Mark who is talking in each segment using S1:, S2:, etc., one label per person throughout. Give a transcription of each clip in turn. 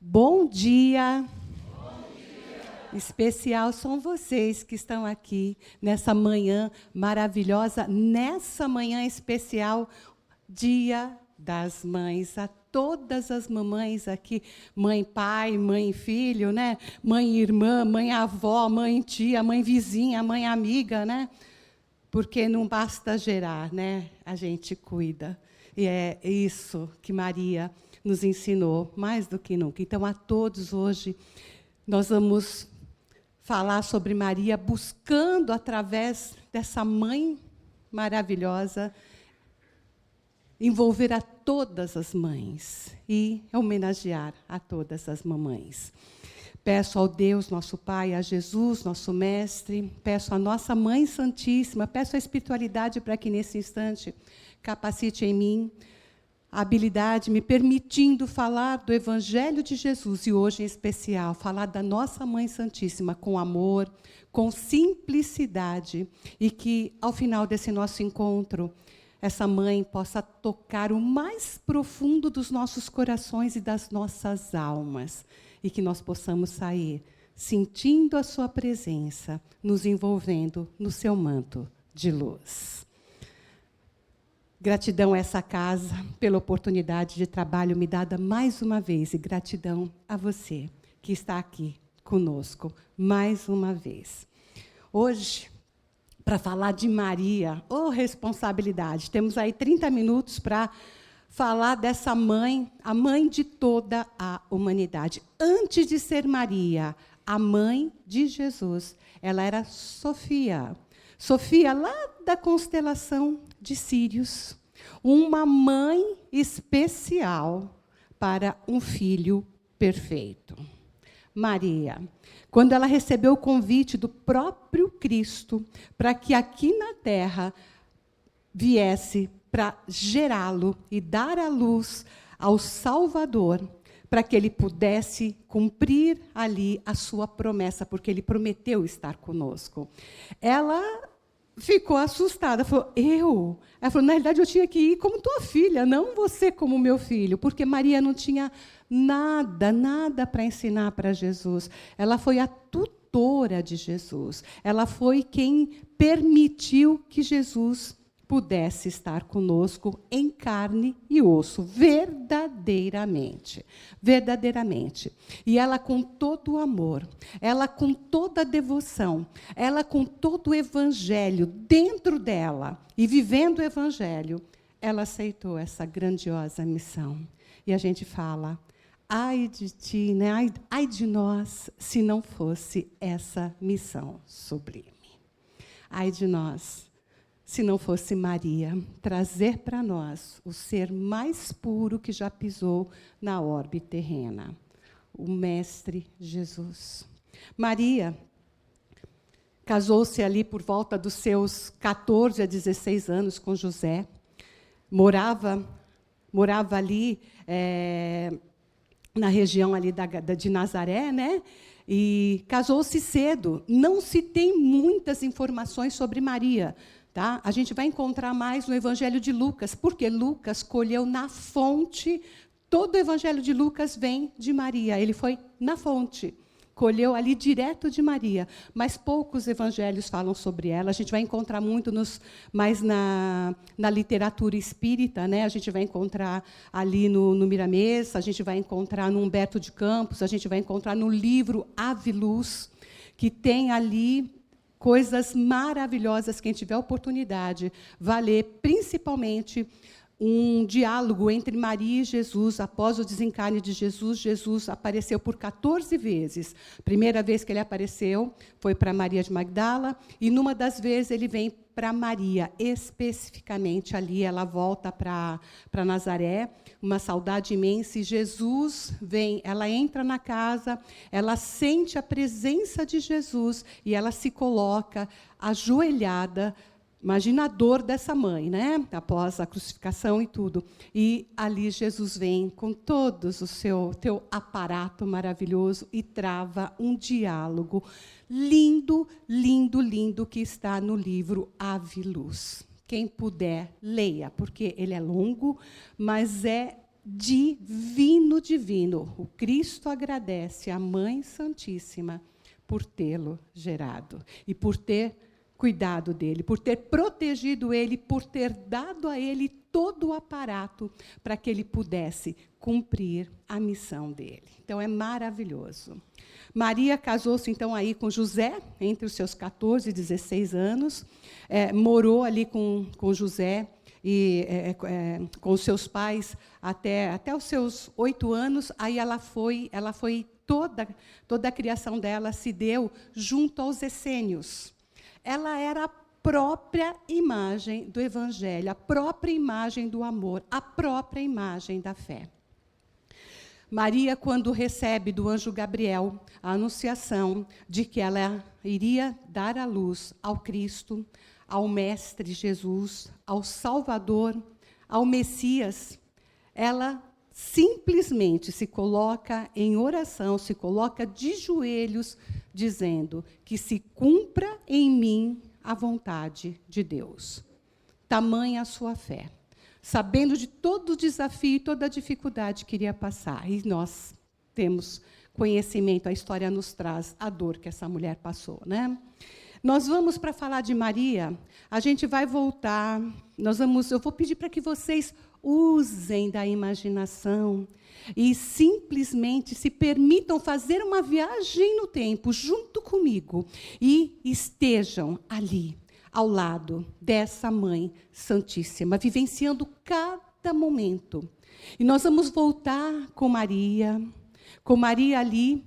S1: Bom dia. Especial são vocês que estão aqui nessa manhã maravilhosa, nessa manhã especial, Dia das Mães. A todas as mamães aqui, mãe, pai, mãe, filho, né? Mãe, irmã, mãe, avó, mãe, tia, mãe, vizinha, mãe, amiga, né? Porque não basta gerar, né? A gente cuida. E é isso que Maria nos ensinou, mais do que nunca. Então, a todos hoje, nós vamos falar sobre Maria, buscando, através dessa mãe maravilhosa, envolver a todas as mães e homenagear a todas as mamães. Peço ao Deus, nosso Pai, a Jesus, nosso Mestre, peço à nossa Mãe Santíssima, peço a espiritualidade para que, nesse instante, capacite em mim a habilidade, me permitindo falar do Evangelho de Jesus, e hoje, em especial, falar da nossa Mãe Santíssima com amor, com simplicidade, e que, ao final desse nosso encontro, essa mãe possa tocar o mais profundo dos nossos corações e das nossas almas, e que nós possamos sair sentindo a sua presença, nos envolvendo no seu manto de luz. Gratidão a essa casa pela oportunidade de trabalho me dada mais uma vez, e gratidão a você que está aqui conosco mais uma vez. Hoje, para falar de Maria, responsabilidade, temos aí 30 minutos para falar dessa mãe, a mãe de toda a humanidade. Antes de ser Maria, a mãe de Jesus, ela era Sofia. Sofia, lá da constelação de Sírios, uma mãe especial para um filho perfeito. Maria, quando ela recebeu o convite do próprio Cristo para que aqui na terra viesse para gerá-lo e dar à luz ao Salvador, para que ele pudesse cumprir ali a sua promessa, porque ele prometeu estar conosco. Ela ficou assustada, falou, eu? Ela falou, na realidade, eu tinha que ir como tua filha, não você como meu filho, porque Maria não tinha nada para ensinar para Jesus. Ela foi a tutora de Jesus. Ela foi quem permitiu que Jesus pudesse estar conosco em carne e osso, verdadeiramente. Verdadeiramente. E ela, com todo o amor, ela com toda a devoção, ela com todo o evangelho dentro dela, e vivendo o evangelho, ela aceitou essa grandiosa missão. E a gente fala, ai de ti, né? Ai de nós, se não fosse essa missão sublime. Ai de nós, se não fosse Maria trazer para nós o ser mais puro que já pisou na orbe terrena, o Mestre Jesus. Maria casou-se ali por volta dos seus 14 a 16 anos com José, morava ali na região ali de Nazaré, né? E casou-se cedo. Não se tem muitas informações sobre Maria. Tá? A gente vai encontrar mais no Evangelho de Lucas, porque Lucas colheu na fonte, todo o Evangelho de Lucas vem de Maria, ele foi na fonte, colheu ali direto de Maria, mas poucos evangelhos falam sobre ela. A gente vai encontrar muito mais na literatura espírita, né? A gente vai encontrar ali no Miramês, a gente vai encontrar no Humberto de Campos, a gente vai encontrar no livro Ave Luz, que tem ali coisas maravilhosas. Quem tiver oportunidade, vai ler, principalmente um diálogo entre Maria e Jesus. Após o desencarne de Jesus, Jesus apareceu por 14 vezes. A primeira vez que ele apareceu foi para Maria de Magdala, e numa das vezes ele vem para Maria, especificamente ali, ela volta para Nazaré, uma saudade imensa, e Jesus vem, ela entra na casa, ela sente a presença de Jesus, e ela se coloca ajoelhada. Imagina a dor dessa mãe, né? Após a crucificação e tudo. E ali Jesus vem com todo o teu aparato maravilhoso e trava um diálogo lindo, lindo, lindo, que está no livro Ave Luz. Quem puder, leia, porque ele é longo, mas é divino. O Cristo agradece à Mãe Santíssima por tê-lo gerado e por ter cuidado dele, por ter protegido ele, por ter dado a ele todo o aparato para que ele pudesse cumprir a missão dele. Então, é maravilhoso. Maria casou-se, então, aí com José, entre os seus 14 e 16 anos, morou ali com José, e com os seus pais até os seus 8 anos. Aí ela foi toda a criação dela se deu junto aos essênios. Ela era a própria imagem do Evangelho, a própria imagem do amor, a própria imagem da fé. Maria, quando recebe do anjo Gabriel a anunciação de que ela iria dar à luz ao Cristo, ao Mestre Jesus, ao Salvador, ao Messias, ela simplesmente se coloca em oração, se coloca de joelhos, dizendo que se cumpra em mim a vontade de Deus. Tamanha a sua fé, sabendo de todo o desafio e toda a dificuldade que iria passar. E nós temos conhecimento, a história nos traz a dor que essa mulher passou, né? Nós vamos, para falar de Maria, a gente vai voltar, eu vou pedir para que vocês usem da imaginação e simplesmente se permitam fazer uma viagem no tempo junto comigo e estejam ali, ao lado dessa Mãe Santíssima, vivenciando cada momento. E nós vamos voltar com Maria ali,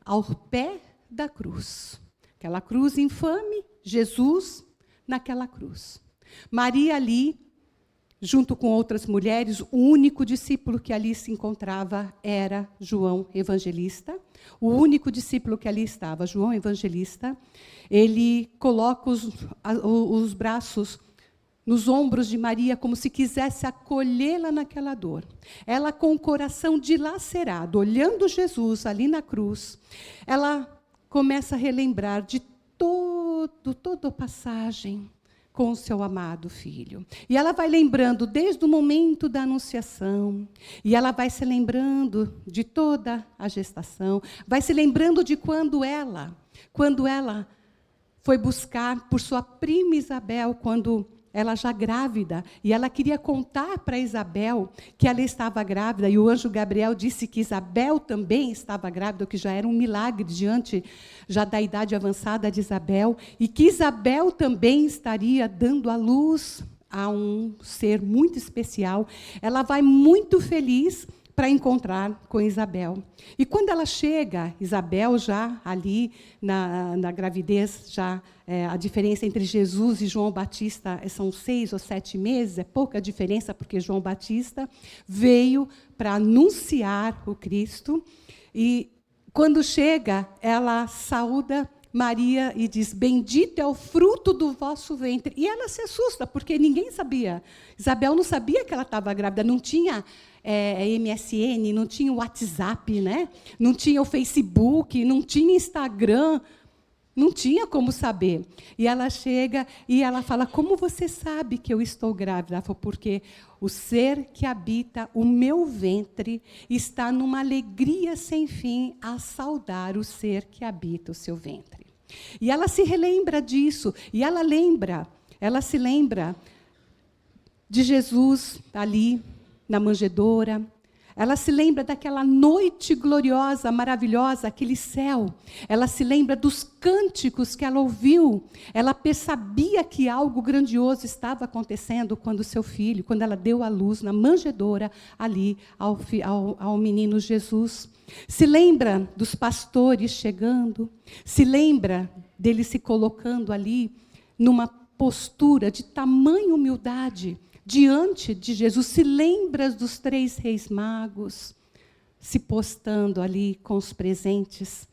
S1: ao pé da cruz. Aquela cruz infame, Jesus naquela cruz. Maria ali, junto com outras mulheres, o único discípulo que ali se encontrava era João Evangelista. O único discípulo que ali estava, João Evangelista, ele coloca os braços nos ombros de Maria, como se quisesse acolhê-la naquela dor. Ela, com o coração dilacerado, olhando Jesus ali na cruz, ela começa a relembrar de toda a passagem com o seu amado filho. E ela vai lembrando desde o momento da anunciação, e ela vai se lembrando de toda a gestação, vai se lembrando de quando ela foi buscar por sua prima Isabel, quando ela já grávida, e ela queria contar para Isabel que ela estava grávida, e o anjo Gabriel disse que Isabel também estava grávida, o que já era um milagre diante já da idade avançada de Isabel, e que Isabel também estaria dando à luz a um ser muito especial. Ela vai muito feliz para encontrar com Isabel. E quando ela chega, Isabel já ali na gravidez, já a diferença entre Jesus e João Batista são 6 ou 7 meses, é pouca diferença, porque João Batista veio para anunciar o Cristo. E quando chega, ela saúda Maria e diz: bendito é o fruto do vosso ventre. E ela se assusta, porque ninguém sabia. Isabel não sabia que ela estava grávida, não tinha MSN, não tinha o WhatsApp, né? Não tinha o Facebook, não tinha Instagram, não tinha como saber. E ela chega e ela fala: como você sabe que eu estou grávida? Ela falou: porque o ser que habita o meu ventre está numa alegria sem fim a saudar o ser que habita o seu ventre. E ela se relembra disso, e ela se lembra de Jesus ali na manjedoura. Ela se lembra daquela noite gloriosa, maravilhosa, aquele céu. Ela se lembra dos cânticos que ela ouviu. Ela sabia que algo grandioso estava acontecendo quando ela deu à luz na manjedoura ali ao menino Jesus. Se lembra dos pastores chegando. Se lembra dele se colocando ali numa postura de tamanha humildade diante de Jesus. Se lembra dos 3 reis magos se postando ali com os presentes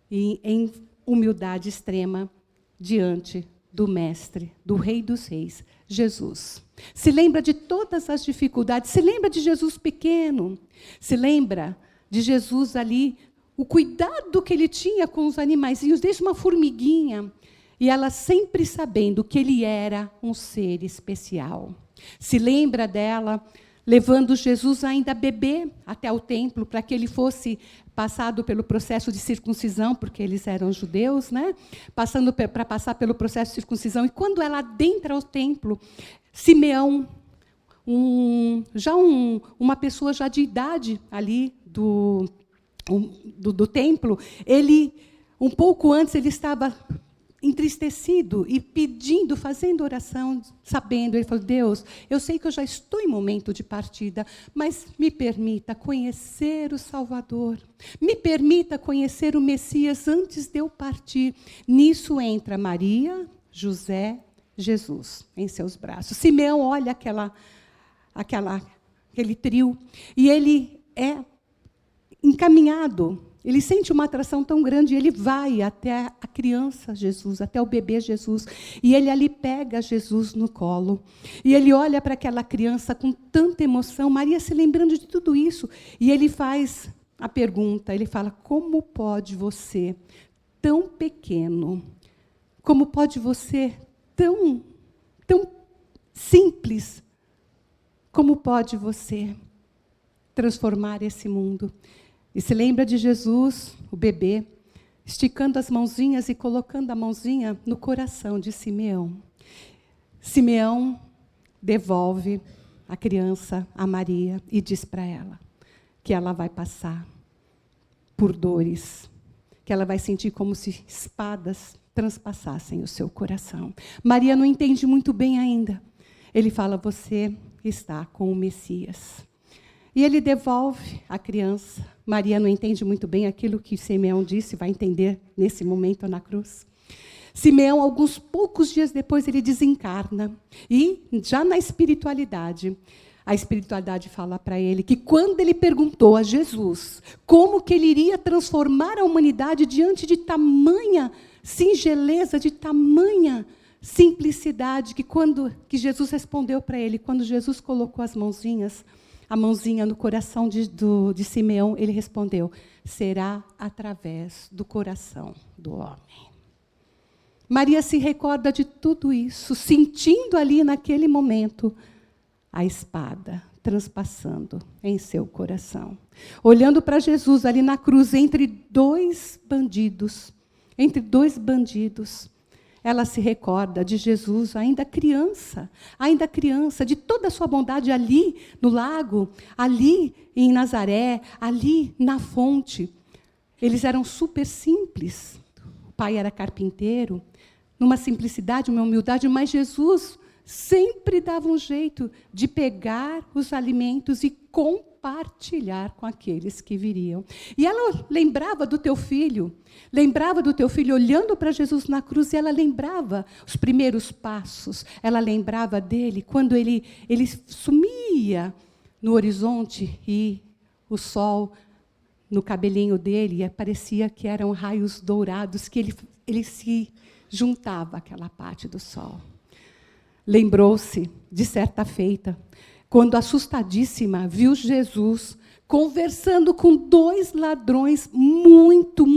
S1: e em humildade extrema diante do Mestre, do Rei dos Reis, Jesus. Se lembra de todas as dificuldades, se lembra de Jesus pequeno, se lembra de Jesus ali, o cuidado que ele tinha com os animaizinhos, desde uma formiguinha, e ela sempre sabendo que ele era um ser especial. Se lembra dela levando Jesus ainda bebê até o templo, para que ele fosse passado pelo processo de circuncisão, porque eles eram judeus, né? Para passar pelo processo de circuncisão. E quando ela adentra ao templo, Simeão, uma pessoa já de idade ali do templo, ele, um pouco antes, ele estava entristecido e pedindo, fazendo oração, sabendo, ele falou: Deus, eu sei que eu já estou em momento de partida, mas me permita conhecer o Salvador, me permita conhecer o Messias antes de eu partir. Nisso entra Maria, José, Jesus em seus braços. Simeão olha aquele trio e ele é encaminhado. Ele sente uma atração tão grande, ele vai até a criança Jesus, até o bebê Jesus, e ele ali pega Jesus no colo. E ele olha para aquela criança com tanta emoção, Maria se lembrando de tudo isso, e ele faz a pergunta, ele fala: como pode você, tão pequeno, como pode você, tão simples, como pode você transformar esse mundo? E se lembra de Jesus, o bebê, esticando as mãozinhas e colocando a mãozinha no coração de Simeão. Simeão devolve a criança a Maria e diz para ela que ela vai passar por dores, que ela vai sentir como se espadas transpassassem o seu coração. Maria não entende muito bem ainda. Ele fala: você está com o Messias. E ele devolve a criança. Maria não entende muito bem aquilo que Simeão disse, vai entender nesse momento na cruz. Simeão, alguns poucos dias depois, ele desencarna. E, já na espiritualidade, a espiritualidade fala para ele que quando ele perguntou a Jesus como que ele iria transformar a humanidade diante de tamanha singeleza, de tamanha simplicidade, que Jesus respondeu para ele, quando Jesus colocou a mãozinha no coração de Simeão, ele respondeu: será através do coração do homem. Maria se recorda de tudo isso, sentindo ali naquele momento a espada transpassando em seu coração. Olhando para Jesus ali na cruz, entre dois bandidos, ela se recorda de Jesus ainda criança, de toda a sua bondade ali no lago, ali em Nazaré, ali na fonte. Eles eram super simples. O pai era carpinteiro, numa simplicidade, uma humildade, mas Jesus sempre dava um jeito de pegar os alimentos e compartilhar com aqueles que viriam. E ela lembrava do teu filho olhando para Jesus na cruz, e ela lembrava os primeiros passos, ela lembrava dele quando ele sumia no horizonte e o sol no cabelinho dele, e parecia que eram raios dourados, que ele se juntava àquela parte do sol. Lembrou-se de certa feita, quando assustadíssima viu Jesus conversando com dois ladrões muito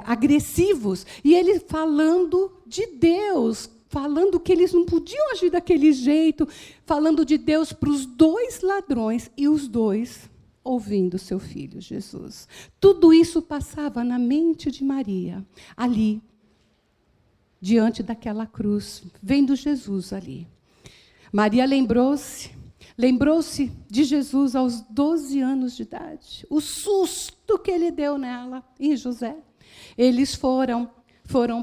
S1: agressivos, e ele falando de Deus, falando que eles não podiam agir daquele jeito, falando de Deus para os dois ladrões, e os dois ouvindo seu filho Jesus. Tudo isso passava na mente de Maria, ali, diante daquela cruz, vendo Jesus ali. Maria lembrou-se de Jesus aos 12 anos de idade, o susto que ele deu nela e José. Eles foram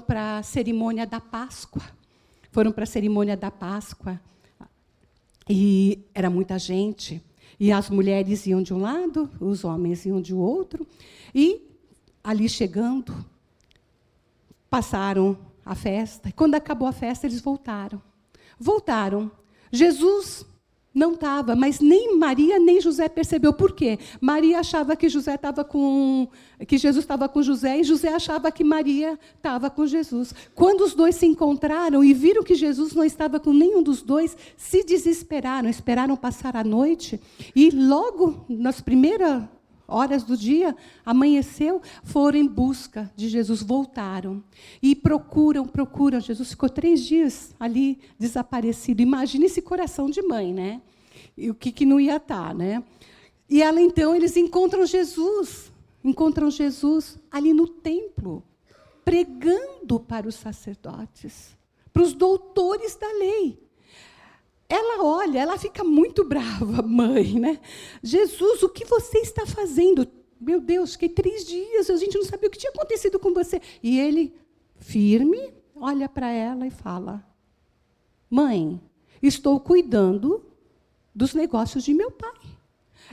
S1: para a cerimônia da Páscoa, e era muita gente, e as mulheres iam de um lado, os homens iam de outro, e ali chegando, passaram a festa, e quando acabou a festa, eles voltaram. Jesus não estava, mas nem Maria nem José percebeu. Por quê? Maria achava que Jesus estava com José, e José achava que Maria estava com Jesus. Quando os dois se encontraram e viram que Jesus não estava com nenhum dos dois, se desesperaram, esperaram passar a noite, e logo, nas primeiras horas do dia, amanheceu, foram em busca de Jesus, voltaram. E procuram. Jesus ficou 3 dias ali, desaparecido. Imagina esse coração de mãe, né? E o que não ia estar, né? E ela, então, eles encontram Jesus ali no templo, pregando para os sacerdotes, para os doutores da lei. Ela olha, ela fica muito brava, mãe, né? Jesus, o que você está fazendo? Meu Deus, fiquei 3 dias, a gente não sabia o que tinha acontecido com você. E ele, firme, olha para ela e fala: mãe, estou cuidando dos negócios de meu pai.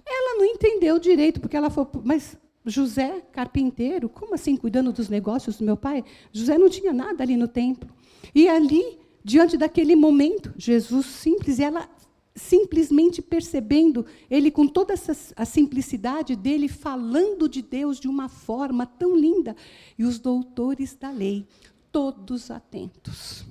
S1: Ela não entendeu direito, porque ela falou: mas José, carpinteiro, como assim cuidando dos negócios do meu pai? José não tinha nada ali no templo. E ali, diante daquele momento, Jesus simples, e ela simplesmente percebendo, ele com toda a simplicidade dele, falando de Deus de uma forma tão linda. E os doutores da lei, todos atentos.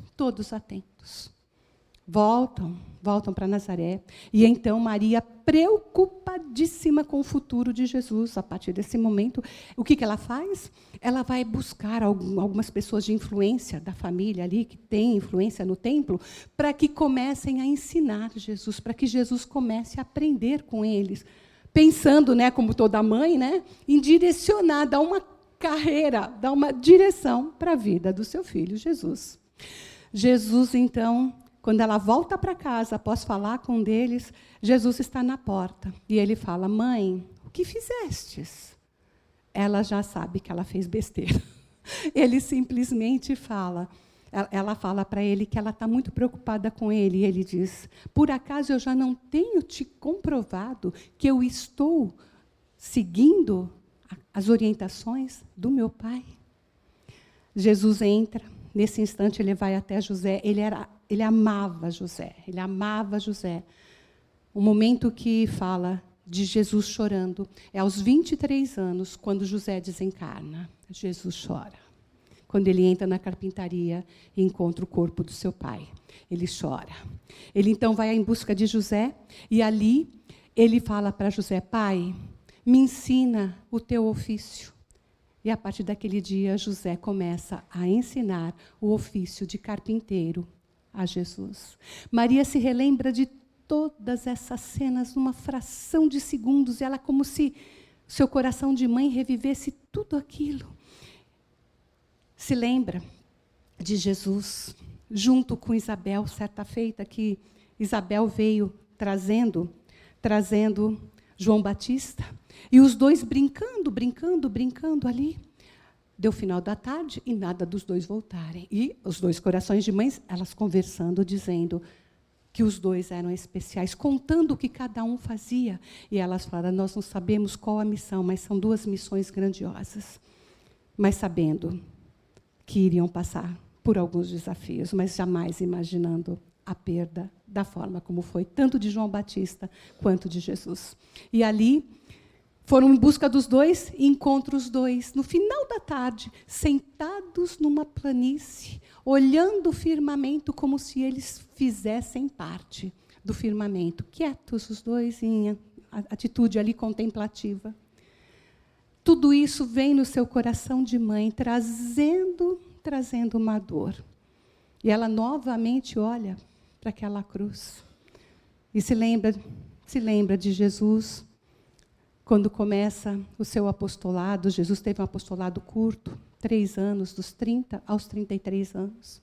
S1: Voltam para Nazaré. E então Maria, preocupadíssima com o futuro de Jesus, a partir desse momento, o que ela faz? Ela vai buscar algumas pessoas de influência da família ali, que tem influência no templo, para que comecem a ensinar Jesus, para que Jesus comece a aprender com eles. Pensando, né, como toda mãe, né, em direcionar, dar uma carreira, dar uma direção para a vida do seu filho, Jesus. Jesus, então, quando ela volta para casa, após falar com um deles, Jesus está na porta. E ele fala: mãe, o que fizestes? Ela já sabe que ela fez besteira. Ele simplesmente fala, ela fala para ele que ela está muito preocupada com ele. E ele diz: por acaso eu já não tenho te comprovado que eu estou seguindo as orientações do meu pai? Jesus entra. Nesse instante, ele vai até José. Ele amava José. O momento que fala de Jesus chorando é aos 23 anos, quando José desencarna. Jesus chora. Quando ele entra na carpintaria e encontra o corpo do seu pai, ele chora. Ele, então, vai em busca de José, e ali ele fala para José: pai, me ensina o teu ofício. E, a partir daquele dia, José começa a ensinar o ofício de carpinteiro a Jesus. Maria se relembra de todas essas cenas numa fração de segundos, e ela, como se seu coração de mãe revivesse tudo aquilo. Se lembra de Jesus, junto com Isabel, certa feita que Isabel veio trazendo João Batista, e os dois brincando ali. Deu final da tarde e nada dos dois voltarem. E os 2 corações de mães, elas conversando, dizendo que os 2 eram especiais, contando o que cada um fazia. E elas falaram: nós não sabemos qual a missão, mas são 2 missões grandiosas. Mas sabendo que iriam passar por alguns desafios, mas jamais imaginando a perda da forma como foi, tanto de João Batista quanto de Jesus. E ali foram em busca dos 2 e encontram os 2, no final da tarde, sentados numa planície, olhando o firmamento como se eles fizessem parte do firmamento, quietos os 2, em atitude ali contemplativa. Tudo isso vem no seu coração de mãe, trazendo uma dor. E ela novamente olha para aquela cruz e se lembra de Jesus. Quando começa o seu apostolado, Jesus teve um apostolado curto, 3 anos, dos 30 aos 33 anos.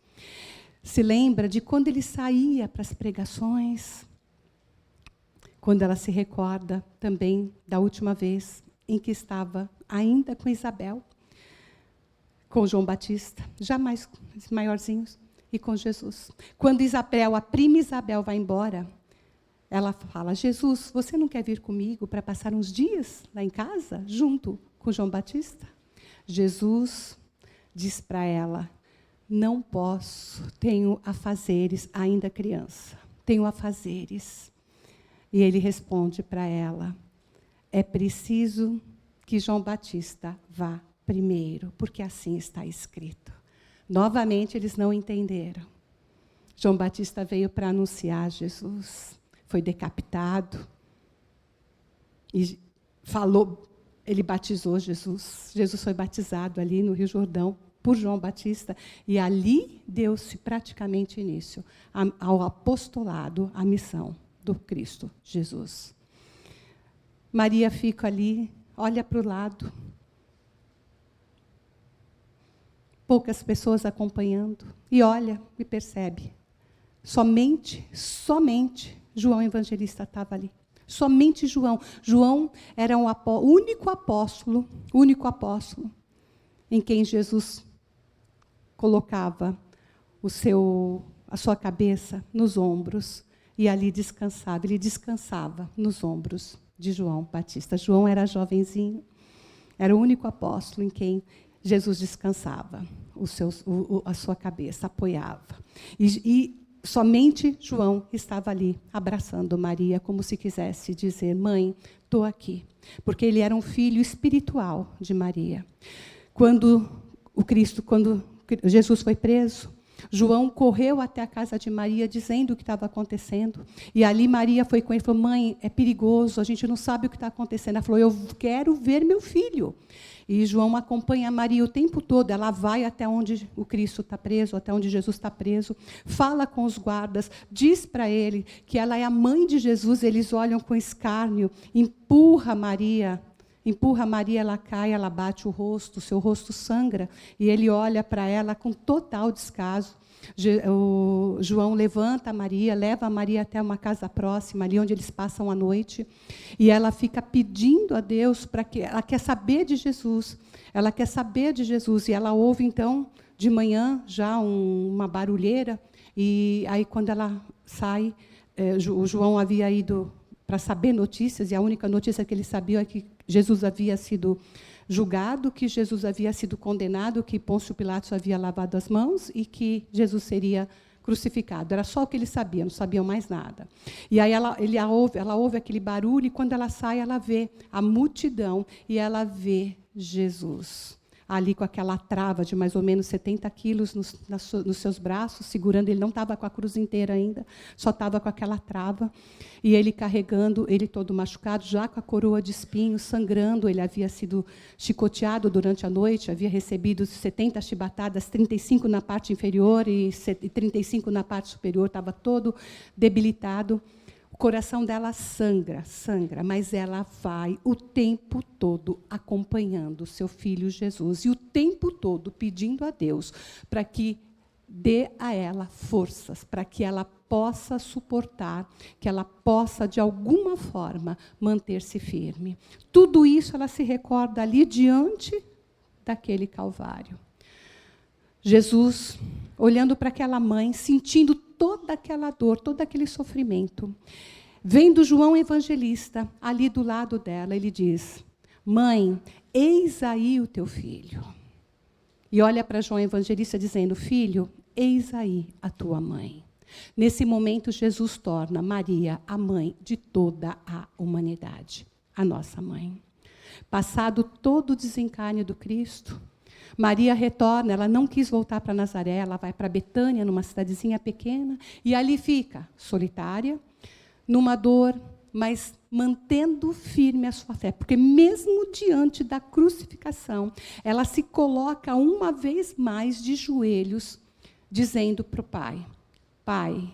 S1: Se lembra de quando ele saía para as pregações, quando ela se recorda também da última vez em que estava ainda com Isabel, com João Batista, já mais maiorzinhos, e com Jesus. Quando a prima Isabel vai embora, ela fala: Jesus, você não quer vir comigo para passar uns dias lá em casa, junto com João Batista? Jesus diz para ela: não posso, tenho afazeres, ainda criança, tenho afazeres. E ele responde para ela: é preciso que João Batista vá primeiro, porque assim está escrito. Novamente, eles não entenderam. João Batista veio para anunciar Jesus. Foi decapitado e falou ele batizou Jesus. Jesus foi batizado ali no Rio Jordão por João Batista, e ali deu-se praticamente início ao apostolado, à missão do Cristo Jesus. Maria fica ali, olha para o lado, poucas pessoas acompanhando, e olha e percebe, somente João Evangelista estava ali. Somente João. João era o único apóstolo em quem Jesus colocava a sua cabeça nos ombros e ali descansava. Ele descansava nos ombros de João Batista. João era jovenzinho, era o único apóstolo em quem Jesus descansava a sua cabeça, apoiava. E somente João estava ali, abraçando Maria, como se quisesse dizer, mãe, estou aqui. Porque ele era um filho espiritual de Maria. Quando Jesus foi preso, João correu até a casa de Maria, dizendo o que estava acontecendo. E ali Maria foi com ele e falou, mãe, é perigoso, a gente não sabe o que está acontecendo. Ela falou, eu quero ver meu filho. E João acompanha Maria o tempo todo. Ela vai até onde o Cristo está preso, até onde Jesus está preso, fala com os guardas, diz para ele que ela é a mãe de Jesus. Eles olham com escárnio, empurra Maria, ela cai, ela bate o rosto, seu rosto sangra, e ele olha para ela com total descaso. O João levanta a Maria, leva a Maria até uma casa próxima, ali onde eles passam a noite, e ela fica pedindo a Deus para que ela quer saber de Jesus. Ela quer saber de Jesus, e ela ouve então de manhã já uma barulheira, e aí quando ela sai, o João havia ido para saber notícias, e a única notícia que ele sabia é que Jesus havia sido julgado, que Jesus havia sido condenado, que Pôncio Pilatos havia lavado as mãos e que Jesus seria crucificado. Era só o que ele sabia, não sabiam mais nada. E aí ela ouve aquele barulho, e quando ela sai, ela vê a multidão, e ela vê Jesus ali com aquela trava de mais ou menos 70 quilos nos seus braços, segurando. Ele não estava com a cruz inteira ainda, só estava com aquela trava. E ele carregando, ele todo machucado, já com a coroa de espinhos, sangrando. Ele havia sido chicoteado durante a noite, havia recebido 70 chibatadas, 35 na parte inferior e 35 na parte superior, estava todo debilitado. O coração dela sangra, mas ela vai o tempo todo acompanhando o seu filho Jesus, e o tempo todo pedindo a Deus para que dê a ela forças, para que ela possa suportar, que ela possa, de alguma forma, manter-se firme. Tudo isso ela se recorda ali diante daquele Calvário. Jesus, olhando para aquela mãe, sentindo toda aquela dor, todo aquele sofrimento, vendo João Evangelista ali do lado dela, ele diz, mãe, eis aí o teu filho. E olha para João Evangelista dizendo, filho, eis aí a tua mãe. Nesse momento, Jesus torna Maria a mãe de toda a humanidade, a nossa mãe. Passado todo o desencarne do Cristo, Maria retorna, ela não quis voltar para Nazaré, ela vai para Betânia, numa cidadezinha pequena, e ali fica, solitária, numa dor, mas mantendo firme a sua fé, porque mesmo diante da crucificação, ela se coloca uma vez mais de joelhos, dizendo para o Pai, Pai,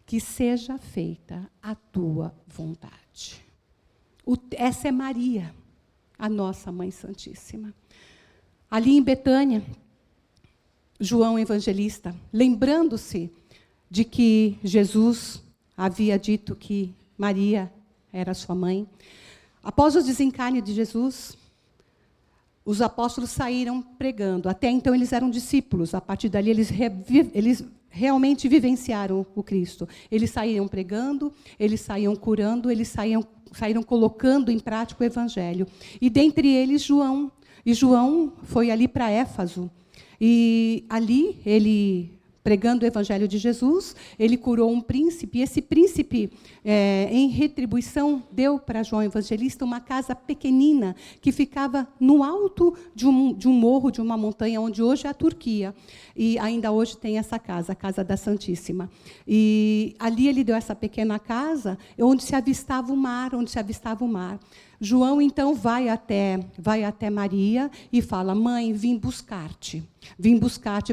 S1: que seja feita a tua vontade. Essa é Maria, a nossa Mãe Santíssima. Ali em Betânia, João Evangelista, lembrando-se de que Jesus havia dito que Maria era sua mãe, após o desencarne de Jesus, os apóstolos saíram pregando. Até então eles eram discípulos, a partir dali eles realmente vivenciaram o Cristo. Eles saíam pregando, eles saíam curando, eles saíram colocando em prática o Evangelho. E dentre eles João. E João foi ali para Éfaso. E ali ele pregando o evangelho de Jesus, ele curou um príncipe, e esse príncipe, em retribuição, deu para João Evangelista uma casa pequenina, que ficava no alto de um morro, de uma montanha, onde hoje é a Turquia. E ainda hoje tem essa casa, a Casa da Santíssima. E ali ele deu essa pequena casa, onde se avistava o mar, João, então, vai até Maria e fala: mãe, vim buscar-te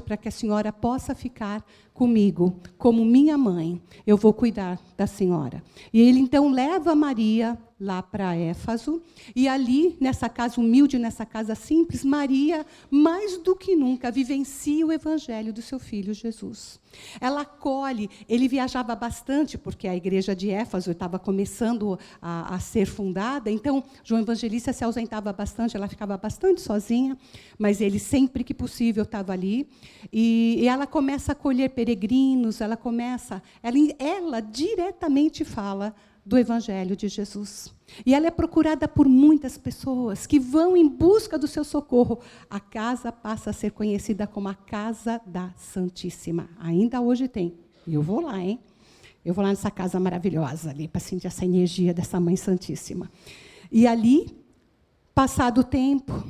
S1: para que a senhora possa ficar comigo, como minha mãe. Eu vou cuidar da senhora. E ele, então, leva Maria lá para Éfaso, e ali, nessa casa humilde, nessa casa simples, Maria, mais do que nunca, vivencia o evangelho do seu filho Jesus. Ela acolhe, ele viajava bastante, porque a igreja de Éfaso estava começando a ser fundada, então, João Evangelista se ausentava bastante, ela ficava bastante sozinha, mas ele, sempre que possível, estava ali, e ela começa a acolher peregrinos, ela diretamente fala do evangelho de Jesus. E ela é procurada por muitas pessoas que vão em busca do seu socorro. A casa passa a ser conhecida como a Casa da Santíssima. Ainda hoje tem. E eu vou lá, hein? Eu vou lá nessa casa maravilhosa ali, para sentir essa energia dessa Mãe Santíssima. E ali, passado o tempo,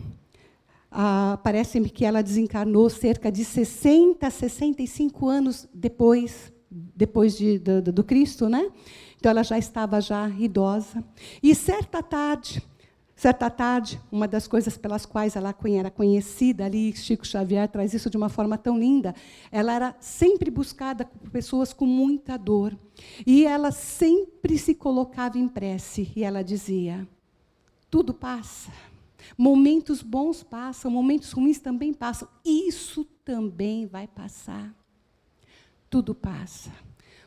S1: parece-me que ela desencarnou cerca de 60, 65 anos depois do Cristo, né? Então, ela já estava idosa. E certa tarde, uma das coisas pelas quais ela era conhecida ali, Chico Xavier traz isso de uma forma tão linda, ela era sempre buscada por pessoas com muita dor. E ela sempre se colocava em prece, e ela dizia: tudo passa, momentos bons passam, momentos ruins também passam, isso também vai passar. Tudo passa.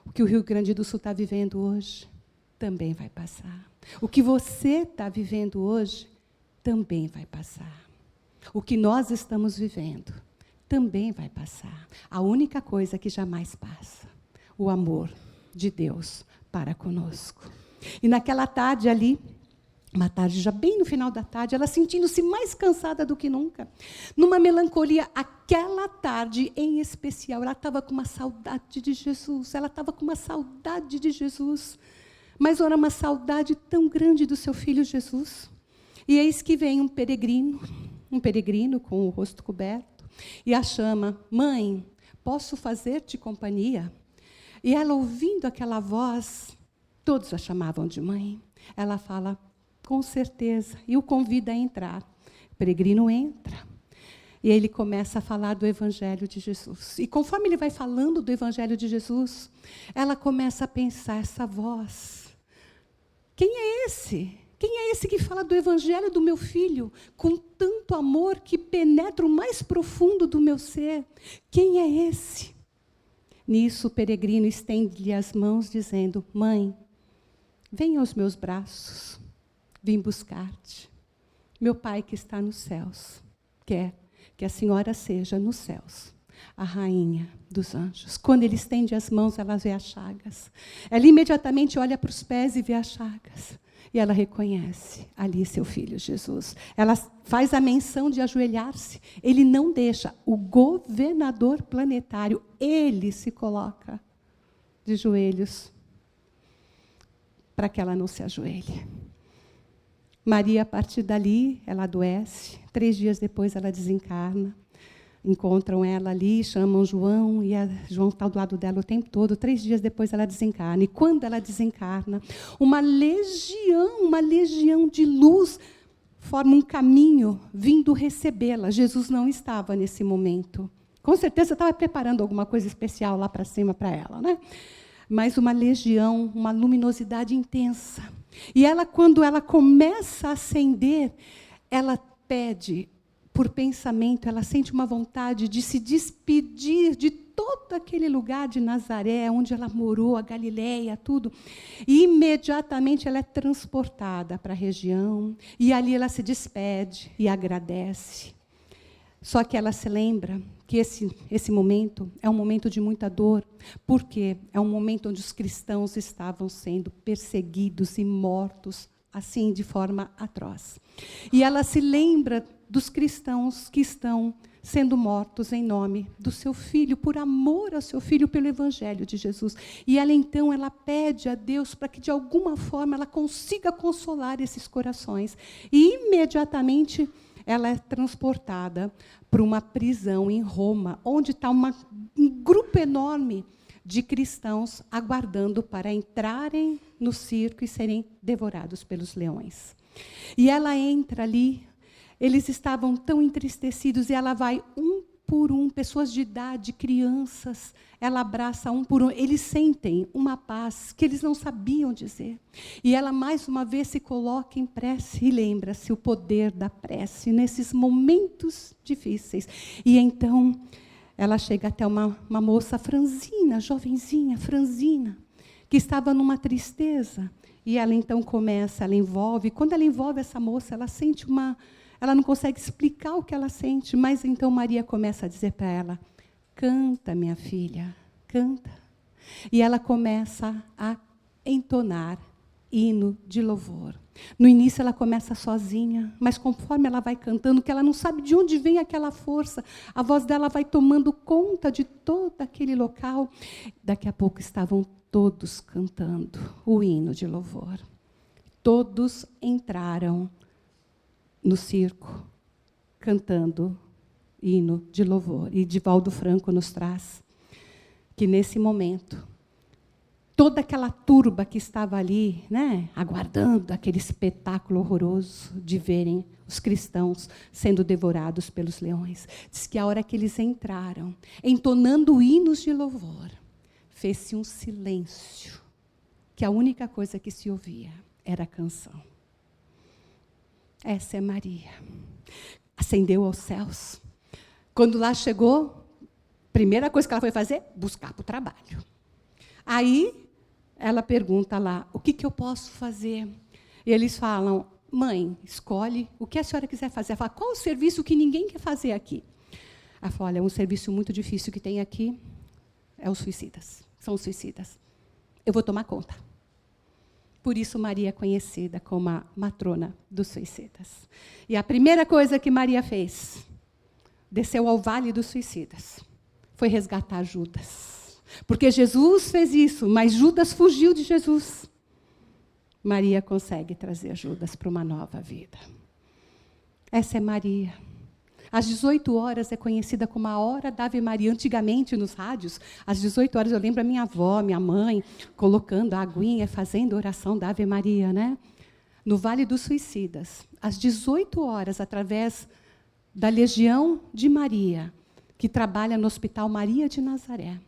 S1: O que o Rio Grande do Sul está vivendo hoje também vai passar. O que você está vivendo hoje também vai passar. O que nós estamos vivendo também vai passar. A única coisa que jamais passa: o amor de Deus para conosco. E naquela tarde ali, uma tarde já bem no final da tarde, ela sentindo-se mais cansada do que nunca, numa melancolia, aquela tarde em especial, ela estava com uma saudade de Jesus, mas era uma saudade tão grande do seu filho Jesus. E eis que vem um peregrino com o rosto coberto, e a chama: mãe, posso fazer-te companhia? E ela, ouvindo aquela voz, todos a chamavam de mãe, ela fala: com certeza, e o convida a entrar. O peregrino entra, e ele começa a falar do Evangelho de Jesus. E conforme ele vai falando do Evangelho de Jesus, ela começa a pensar: essa voz, quem é esse? Quem é esse que fala do Evangelho do meu filho, com tanto amor que penetra o mais profundo do meu ser? Quem é esse? Nisso, o peregrino estende-lhe as mãos, dizendo: mãe, venha aos meus braços. Vim buscar-te. Meu Pai que está nos céus quer que a senhora seja nos céus a rainha dos anjos. Quando ele estende as mãos, ela vê as chagas. Ela imediatamente olha para os pés e vê as chagas. E ela reconhece ali seu filho Jesus. Ela faz a menção de ajoelhar-se. Ele não deixa. O governador planetário, ele se coloca de joelhos para que ela não se ajoelhe. Maria, a partir dali, ela adoece. 3 dias depois, ela desencarna. Encontram ela ali, chamam João, e João está do lado dela o tempo todo. 3 dias depois, ela desencarna. E quando ela desencarna, uma legião de luz forma um caminho vindo recebê-la. Jesus não estava nesse momento. Com certeza, estava preparando alguma coisa especial lá para cima para ela, né? Mas uma legião, uma luminosidade intensa. E ela, quando ela começa a acender, ela pede, por pensamento, ela sente uma vontade de se despedir de todo aquele lugar de Nazaré, onde ela morou, a Galileia, tudo. E, imediatamente, ela é transportada para a região, e ali ela se despede e agradece. Só que ela se lembra que esse momento é um momento de muita dor, porque é um momento onde os cristãos estavam sendo perseguidos e mortos, assim, de forma atroz. E ela se lembra dos cristãos que estão sendo mortos em nome do seu filho, por amor ao seu filho, pelo evangelho de Jesus. E ela, então, ela pede a Deus para que, de alguma forma, ela consiga consolar esses corações. E, imediatamente, ela é transportada para uma prisão em Roma, onde está um grupo enorme de cristãos aguardando para entrarem no circo e serem devorados pelos leões. E ela entra ali, eles estavam tão entristecidos, e ela vai um por um, pessoas de idade, crianças, ela abraça um por um, eles sentem uma paz que eles não sabiam dizer. E ela, mais uma vez, se coloca em prece, e lembra-se o poder da prece nesses momentos difíceis. E então, ela chega até uma moça franzina, jovenzinha, franzina, que estava numa tristeza. E ela, então, ela envolve. Quando ela envolve essa moça, ela sente ela não consegue explicar o que ela sente, mas, então, Maria começa a dizer para ela: canta, minha filha, canta. E ela começa a entonar hino de louvor. No início, ela começa sozinha, mas conforme ela vai cantando, que ela não sabe de onde vem aquela força, a voz dela vai tomando conta de todo aquele local. Daqui a pouco estavam todos cantando o hino de louvor. Todos entraram no circo, cantando hino de louvor. E Divaldo Franco nos traz que, nesse momento, toda aquela turba que estava ali, né, aguardando aquele espetáculo horroroso de verem os cristãos sendo devorados pelos leões, diz que a hora que eles entraram, entonando hinos de louvor, fez-se um silêncio, que a única coisa que se ouvia era a canção. Essa é Maria. Ascendeu aos céus. Quando lá chegou, primeira coisa que ela foi fazer, buscar para o trabalho. Aí, ela pergunta lá: o que eu posso fazer? E eles falam: mãe, escolhe o que a senhora quiser fazer. Ela fala: qual o serviço que ninguém quer fazer aqui? Ela fala: olha, um serviço muito difícil que tem aqui é os suicidas. São os suicidas. Eu vou tomar conta. Por isso, Maria é conhecida como a matrona dos suicidas. E a primeira coisa que Maria fez, desceu ao vale dos suicidas, foi resgatar Judas. Porque Jesus fez isso, mas Judas fugiu de Jesus. Maria consegue trazer Judas para uma nova vida. Essa é Maria. Às 18 horas é conhecida como a hora da Ave Maria. Antigamente, nos rádios, às 18 horas, eu lembro a minha avó, minha mãe, colocando a aguinha, fazendo a oração da Ave Maria, né? No Vale dos Suicidas, às 18 horas, através da Legião de Maria, que trabalha no Hospital Maria de Nazaré.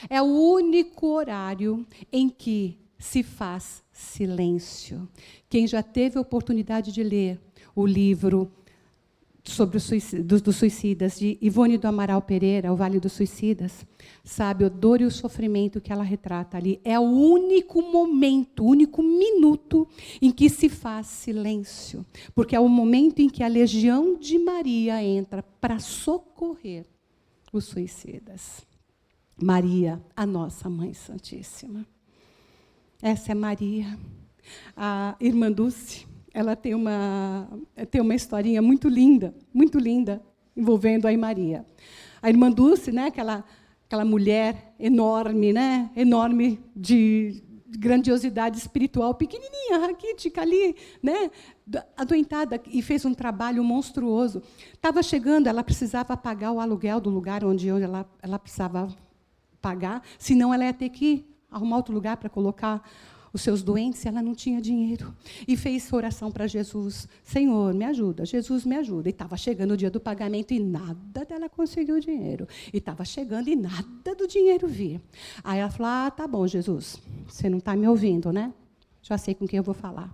S1: É o único horário em que se faz silêncio. Quem já teve a oportunidade de ler o livro sobre os dos suicidas, de Ivone do Amaral Pereira, O Vale dos Suicidas, sabe a dor e o sofrimento que ela retrata ali. É o único momento, o único minuto em que se faz silêncio, porque é o momento em que a Legião de Maria entra para socorrer os suicidas. Maria, a nossa Mãe Santíssima. Essa é Maria. A irmã Dulce, ela tem uma historinha muito linda, envolvendo a Maria. A irmã Dulce, né, aquela mulher enorme, né, enorme de grandiosidade espiritual, pequenininha, raquítica ali, né, adoentada, e fez um trabalho monstruoso. Estava chegando, ela precisava pagar o aluguel do lugar onde ela precisava pagar, senão ela ia ter que arrumar outro lugar para colocar os seus doentes, ela não tinha dinheiro. E fez oração para Jesus: Senhor, me ajuda, Jesus, me ajuda. E estava chegando o dia do pagamento e nada dela conseguiu o dinheiro. E estava chegando e nada do dinheiro vir. Aí ela falou: ah, tá bom, Jesus, você não está me ouvindo, né? Já sei com quem eu vou falar.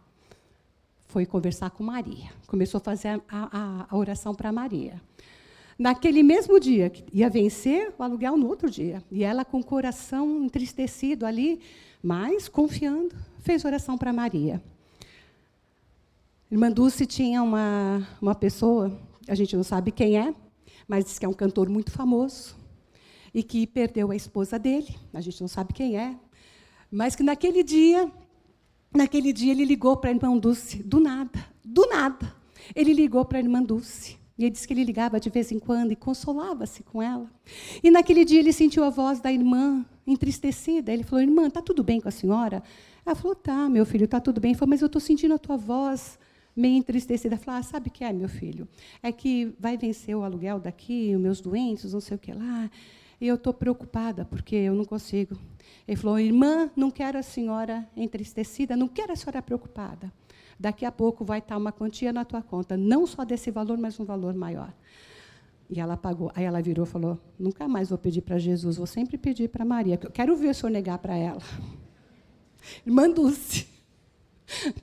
S1: Foi conversar com Maria. Começou a fazer a oração para Maria. Naquele mesmo dia, que ia vencer o aluguel no outro dia. E ela, com o coração entristecido ali, mas confiando, fez oração para Maria. Irmã Dulce tinha uma pessoa, a gente não sabe quem é, mas diz que é um cantor muito famoso, e que perdeu a esposa dele, a gente não sabe quem é, mas que naquele dia ele ligou para a irmã Dulce, do nada, ele ligou para a irmã Dulce, E ele disse que ele ligava de vez em quando e consolava-se com ela. E naquele dia ele sentiu a voz da irmã entristecida. Ele falou, irmã, está tudo bem com a senhora? Ela falou, tá, meu filho, está tudo bem. Ele falou, mas eu estou sentindo a tua voz meio entristecida. Ela falou, sabe o que é, meu filho? É que vai vencer o aluguel daqui, os meus doentes, não sei o que lá. E eu estou preocupada, porque eu não consigo. Ele falou, irmã, não quero a senhora entristecida, não quero a senhora preocupada. Daqui a pouco vai estar uma quantia na tua conta, não só desse valor, mas um valor maior. E ela pagou. Aí ela virou e falou, nunca mais vou pedir para Jesus, vou sempre pedir para Maria, que eu quero ver o senhor negar para ela. Irmã Dulce,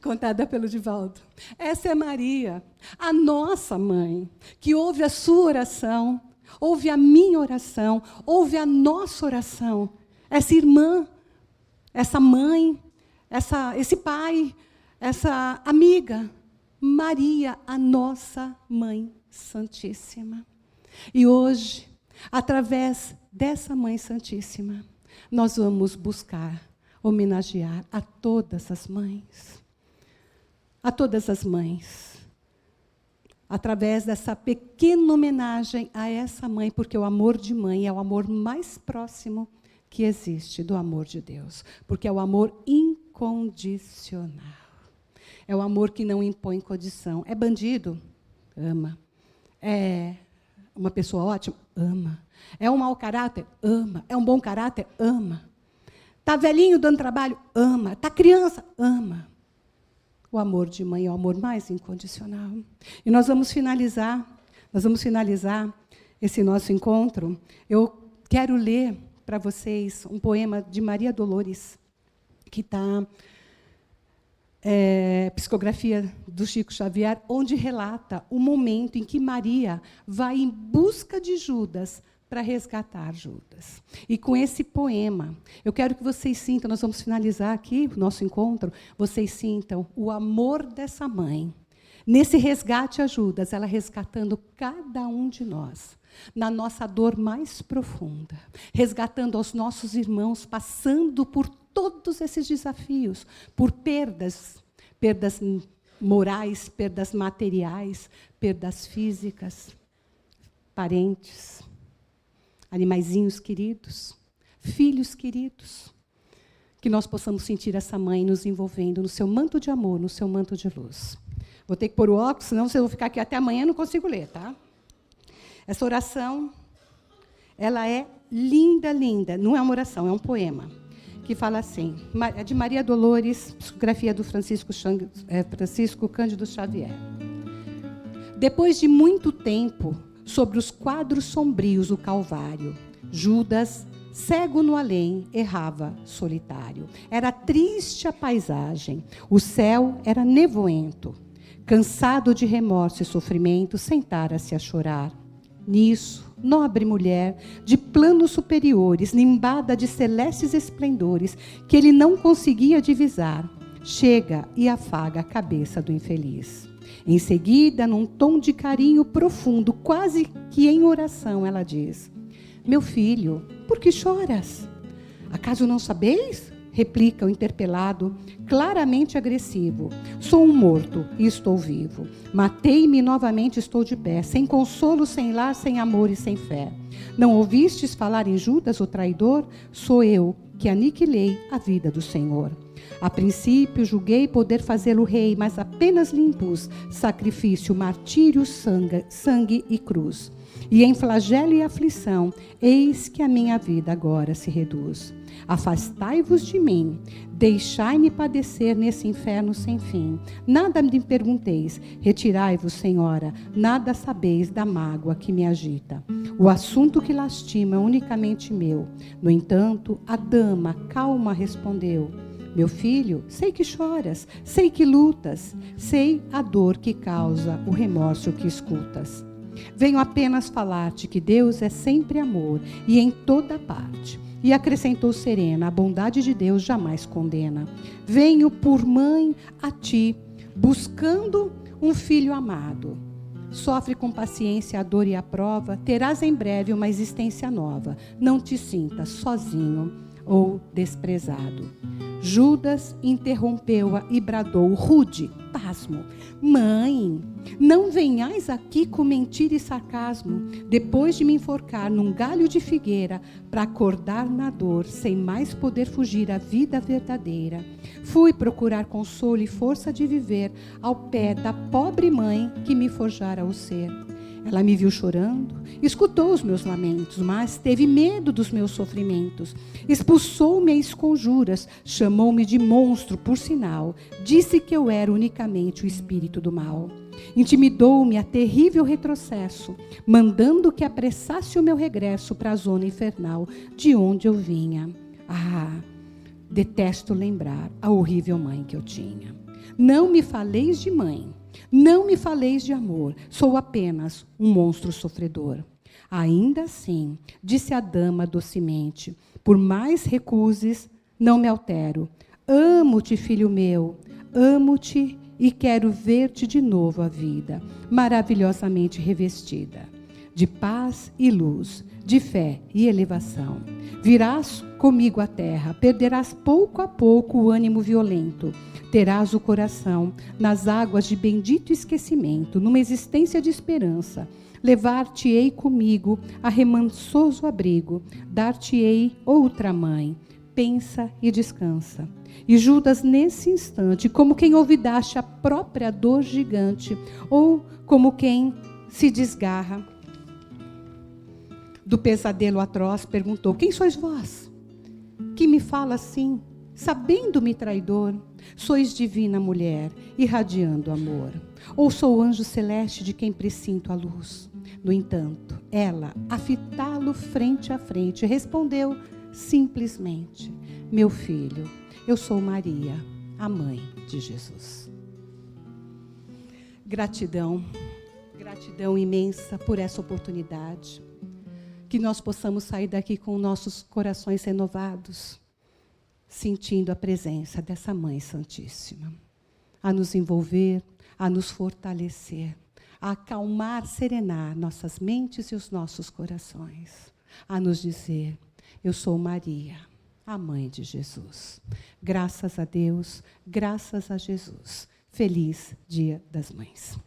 S1: contada pelo Divaldo. Essa é Maria, a nossa mãe, que ouve a sua oração, ouve a minha oração, ouve a nossa oração. Essa irmã, essa mãe, esse pai, essa amiga, Maria, a nossa Mãe Santíssima. E hoje, através dessa Mãe Santíssima, nós vamos buscar, homenagear a todas as mães. A todas as mães. Através dessa pequena homenagem a essa mãe, porque o amor de mãe é o amor mais próximo que existe do amor de Deus. Porque é o amor incondicional. É o amor que não impõe condição. É bandido? Ama. É uma pessoa ótima? Ama. É um mau caráter? Ama. É um bom caráter? Ama. Está velhinho dando trabalho? Ama. Está criança? Ama. O amor de mãe é o amor mais incondicional. E nós vamos finalizar esse nosso encontro. Eu quero ler para vocês um poema de Maria Dolores, que está psicografia do Chico Xavier, onde relata o momento em que Maria vai em busca de Judas para resgatar Judas. E com esse poema, eu quero que vocês sintam, nós vamos finalizar aqui o nosso encontro, vocês sintam o amor dessa mãe. Nesse resgate a Judas, ela resgatando cada um de nós, na nossa dor mais profunda, resgatando aos nossos irmãos, passando por todos esses desafios, por perdas morais, perdas materiais, perdas físicas, parentes, animaizinhos queridos, filhos queridos, que nós possamos sentir essa mãe nos envolvendo no seu manto de amor, no seu manto de luz. Vou ter que pôr o óculos, senão se eu ficar aqui até amanhã, não consigo ler, tá? Essa oração, ela é linda, linda. Não é uma oração, é um poema, que fala assim, é de Maria Dolores, psicografia do Francisco Cândido Xavier. Depois de muito tempo, sobre os quadros sombrios do Calvário, Judas, cego no além, errava solitário. Era triste a paisagem, o céu era nevoento. Cansado de remorso e sofrimento, sentara-se a chorar. Nisso, nobre mulher, de planos superiores, nimbada de celestes esplendores, que ele não conseguia divisar, chega e afaga a cabeça do infeliz. Em seguida, num tom de carinho profundo, quase que em oração, ela diz: meu filho, por que choras? Acaso não sabeis? Replica o interpelado, claramente agressivo. Sou um morto e estou vivo. Matei-me e novamente estou de pé, sem consolo, sem lar, sem amor e sem fé. Não ouvistes falar em Judas, o traidor? Sou eu que aniquilei a vida do Senhor. A princípio julguei poder fazê-lo rei, mas apenas lhe impus sacrifício, martírio, sangue e cruz. E em flagelo e aflição, eis que a minha vida agora se reduz. Afastai-vos de mim, deixai-me padecer nesse inferno sem fim. Nada me pergunteis, retirai-vos, Senhora, nada sabeis da mágoa que me agita. O assunto que lastima é unicamente meu. No entanto, a dama calma respondeu: meu filho, sei que choras, sei que lutas, sei a dor que causa o remorso que escutas. Venho apenas falar-te que Deus é sempre amor e em toda parte. E acrescentou serena, a bondade de Deus jamais condena. Venho por mãe a ti, buscando um filho amado. Sofre com paciência a dor e a prova, terás em breve uma existência nova. Não te sintas sozinho ou desprezado. Judas interrompeu-a e bradou, rude, pasmo: Mãe, não venhais aqui com mentira e sarcasmo, depois de me enforcar num galho de figueira, para acordar na dor, sem mais poder fugir à vida verdadeira. Fui procurar consolo e força de viver ao pé da pobre mãe que me forjara o ser. Ela me viu chorando, escutou os meus lamentos, mas teve medo dos meus sofrimentos. Expulsou-me a esconjuras, chamou-me de monstro, por sinal. Disse que eu era unicamente o espírito do mal. Intimidou-me a terrível retrocesso, mandando que apressasse o meu regresso para a zona infernal, de onde eu vinha. Detesto lembrar a horrível mãe que eu tinha. Não me faleis de mãe. Não me faleis de amor, sou apenas um monstro sofredor. Ainda assim, disse a dama docemente, por mais recuses, não me altero. Amo-te, filho meu, amo-te e quero ver-te de novo a vida, maravilhosamente revestida de paz e luz, de fé e elevação. Virás comigo à terra, perderás pouco a pouco o ânimo violento, terás o coração nas águas de bendito esquecimento, numa existência de esperança. Levar-te-ei comigo a remansoso abrigo, dar-te-ei outra mãe. Pensa e descansa. E Judas, nesse instante, como quem olvidaste a própria dor gigante, ou como quem se desgarra do pesadelo atroz, perguntou: quem sois vós? Que me fala assim, sabendo-me traidor? Sois divina mulher, irradiando amor. Ou sou anjo celeste de quem presinto a luz? No entanto, ela, a fitá-lo frente a frente, respondeu simplesmente: meu filho, eu sou Maria, a mãe de Jesus. Gratidão, gratidão imensa por essa oportunidade. Que nós possamos sair daqui com nossos corações renovados, sentindo a presença dessa Mãe Santíssima, a nos envolver, a nos fortalecer, a acalmar, serenar nossas mentes e os nossos corações, a nos dizer: eu sou Maria, a Mãe de Jesus. Graças a Deus, graças a Jesus. Feliz Dia das Mães.